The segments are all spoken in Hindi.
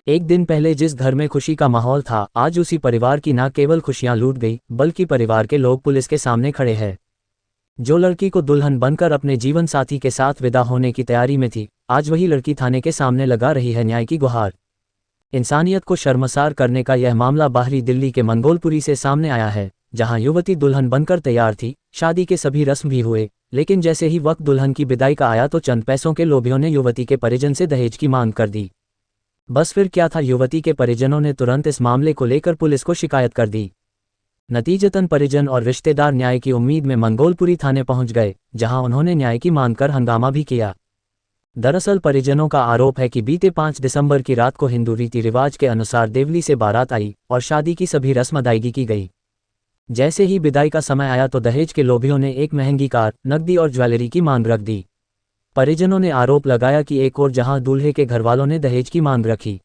एक दिन पहले जिस घर में खुशी का माहौल था, आज उसी परिवार की न केवल खुशियां लूट गई, बल्कि परिवार के लोग पुलिस के सामने खड़े हैं। जो लड़की को दुल्हन बनकर अपने जीवन साथी के साथ विदा होने की तैयारी में थी, आज वही लड़की थाने के सामने लगा रही है न्याय की गुहार। इंसानियत को शर्मसार करने का यह मामला बाहरी दिल्ली के मंगोलपुरी से सामने आया है, जहां युवती दुल्हन बनकर तैयार थी, शादी के सभी रस्म भी हुए, लेकिन जैसे ही वक्त दुल्हन की विदाई का आया तो चंद पैसों के लोभियों ने युवती के परिजन से दहेज की मांग कर दी। बस फिर क्या था, युवती के परिजनों ने तुरंत इस मामले को लेकर पुलिस को शिकायत कर दी। नतीजतन परिजन और रिश्तेदार न्याय की उम्मीद में मंगोलपुरी थाने पहुंच गए, जहां उन्होंने न्याय की मांग कर हंगामा भी किया। दरअसल परिजनों का आरोप है कि बीते 5 दिसंबर की रात को हिंदू रीति रिवाज के अनुसार देवली से बारात आई और शादी की सभी रस्म अदायगी की गई। जैसे ही विदाई का समय आया तो दहेज के लोभियों ने एक महंगी कार, नकदी और ज्वेलरी की मांग रख दी। परिजनों ने आरोप लगाया कि एक और जहां दूल्हे के घरवालों ने दहेज की मांग रखी,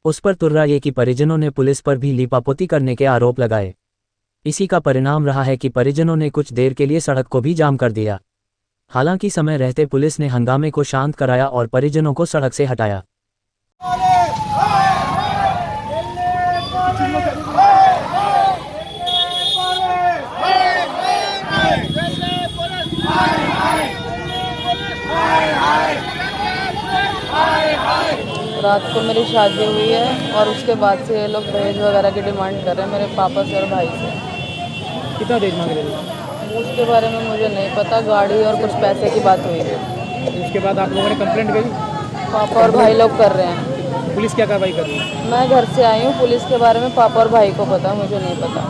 उस पर तुर्रा ये कि परिजनों ने पुलिस पर भी लीपापोती करने के आरोप लगाए। इसी का परिणाम रहा है कि परिजनों ने कुछ देर के लिए सड़क को भी जाम कर दिया। हालांकि समय रहते पुलिस ने हंगामे को शांत कराया और परिजनों को सड़क से हटाया। रात को मेरी शादी हुई है और उसके बाद से ये लोग दहेज वगैरह की डिमांड कर रहे हैं मेरे पापा से और भाई से। कितना दहेज मांग रहे हैं? उसके बारे में मुझे नहीं पता, गाड़ी और कुछ पैसे की बात हुई है। उसके बाद आप लोगों ने कंप्लेंट करी? पापा और भाई लोग कर रहे हैं। पुलिस क्या कार्रवाई कर रही है? मैं घर से आई हूँ, पुलिस के बारे में पापा और भाई को पता, मुझे नहीं पता।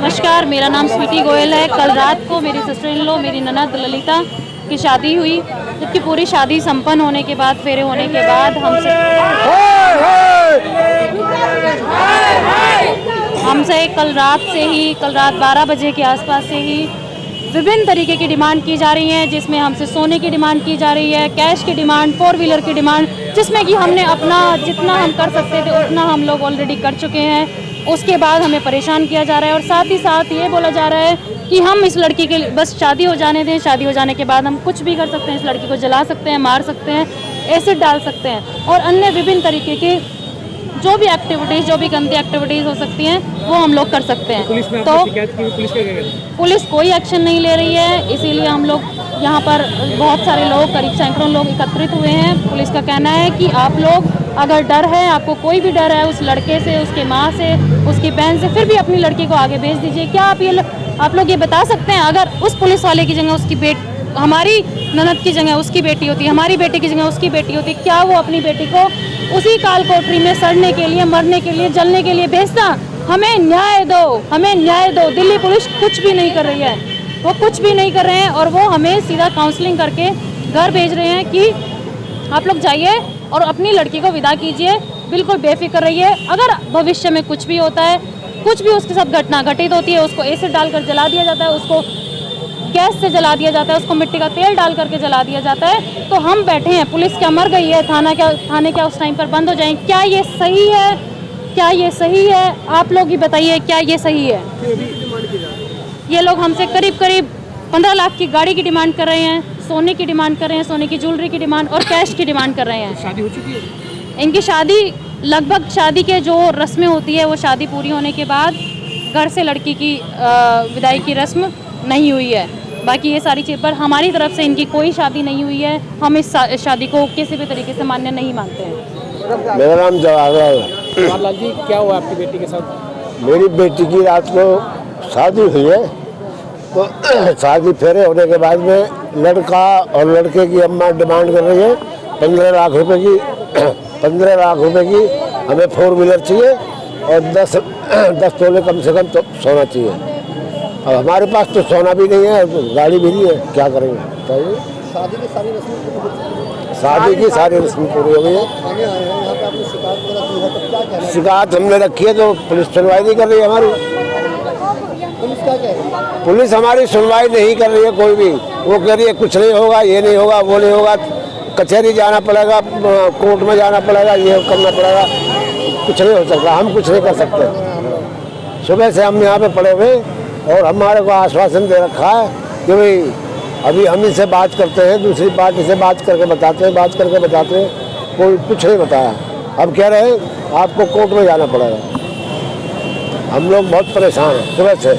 नमस्कार, मेरा नाम स्वीटी गोयल है। कल रात को मेरी सिस्टर इन लॉ, मेरी ननद ललिता की शादी हुई, जबकि पूरी शादी संपन्न होने के बाद, फेरे होने के बाद हमसे कल रात 12 बजे के आसपास से ही विभिन्न तरीके की डिमांड की जा रही हैं, जिसमें हमसे सोने की डिमांड की जा रही है, कैश की डिमांड, 4 व्हीलर की डिमांड, जिसमें कि हमने अपना जितना हम कर सकते थे उतना हम लोग ऑलरेडी कर चुके हैं। उसके बाद हमें परेशान किया जा रहा है और साथ ही साथ ये बोला जा रहा है कि हम इस लड़की के बस शादी हो जाने दें, शादी हो जाने के बाद हम कुछ भी कर सकते हैं, इस लड़की को जला सकते हैं, मार सकते हैं, एसिड डाल सकते हैं और अन्य विभिन्न तरीके के जो भी एक्टिविटीज़, जो भी गंदी एक्टिविटीज़ हो सकती हैं वो हम लोग कर सकते हैं। पुलिस में तो शिकायत की, पुलिस कोई एक्शन नहीं ले रही है, इसीलिए हम लोग यहाँ पर बहुत सारे लोग, करीब सैकड़ों लोग एकत्रित हुए हैं। पुलिस का कहना है कि आप लोग अगर डर है, आपको कोई भी डर है उस लड़के से, उसके माँ से, उसकी बहन से, फिर भी अपनी लड़की को आगे भेज दीजिए। क्या आप लोग ये बता सकते हैं, अगर उस पुलिस वाले की जगह उसकी हमारी ननद की जगह उसकी बेटी होती, हमारी बेटी की जगह उसकी बेटी होती, क्या वो अपनी बेटी को उसी काल कोठरी में सड़ने के लिए, मरने के लिए, जलने के लिए भेजता? हमें न्याय दो, हमें न्याय दो। दिल्ली पुलिस कुछ भी नहीं कर रही है, वो कुछ भी नहीं कर रहे हैं और वो हमें सीधा काउंसलिंग करके घर भेज रहे हैं कि आप लोग जाइए और अपनी लड़की को विदा कीजिए, बिल्कुल बेफिक्र रहिए। अगर भविष्य में कुछ भी होता है, कुछ भी उसके साथ घटना घटित होती है, उसको एसिड डालकर जला दिया जाता है, उसको गैस से जला दिया जाता है, उसको मिट्टी का तेल डाल करके जला दिया जाता है, तो हम बैठे हैं, पुलिस क्या मर गई है, थाने क्या उस टाइम पर बंद हो जाएं? क्या ये सही है? क्या ये सही है? आप लोग ही बताइए, क्या ये सही है? ये लोग हमसे करीब 15 लाख की गाड़ी की डिमांड कर रहे हैं, सोने की डिमांड कर रहे हैं, सोने की ज्वेलरी की डिमांड और कैश की डिमांड कर रहे हैं। शादी हो चुकी है? इनकी शादी लगभग, शादी के जो रस्में होती है वो शादी पूरी होने के बाद घर से लड़की की विदाई की रस्म नहीं हुई है। बाकी ये सारी चीज़ पर हमारी तरफ से इनकी कोई शादी नहीं हुई है, हम इस शादी को किसी भी तरीके से मान्य नहीं मानते हैं। मेरा नाम जवाहरलाल जी, क्या हुआ आपकी बेटी के साथ? मेरी बेटी की रात को शादी हुई है, तो शादी फेरे होने के बाद में लड़का और लड़के की अम्मा डिमांड कर रही है 15 लाख रुपए की। 15 लाख रुपए की हमें 4 व्हीलर चाहिए और 10 तोले कम से कम तो सोना चाहिए। अब हमारे पास तो सोना भी नहीं है, तो गाड़ी भी नहीं है, क्या करेंगे बताइए? शादी की सारी रस्में पूरी हो गई है। शिकायत हमने रखी है तो पुलिस सुनवाई नहीं कर रही है हमारी। पुलिस क्या कह रही है? पुलिस हमारी सुनवाई नहीं कर रही है कोई भी। वो कह रही है कुछ नहीं होगा, ये नहीं होगा, वो नहीं होगा, कचहरी जाना पड़ेगा, कोर्ट में जाना पड़ेगा, ये करना पड़ेगा, कुछ नहीं हो सकता, हम कुछ नहीं कर सकते। सुबह से हम यहाँ पे पड़े हुए और हमारे को आश्वासन दे रखा है कि भाई अभी हम इनसे बात करते हैं, दूसरी पार्टी से बात करके बताते हैं कोई कुछ नहीं बताया। अब कह रहे हैं आपको कोर्ट में जाना पड़ेगा। हम लोग बहुत परेशान हैं सुबह से।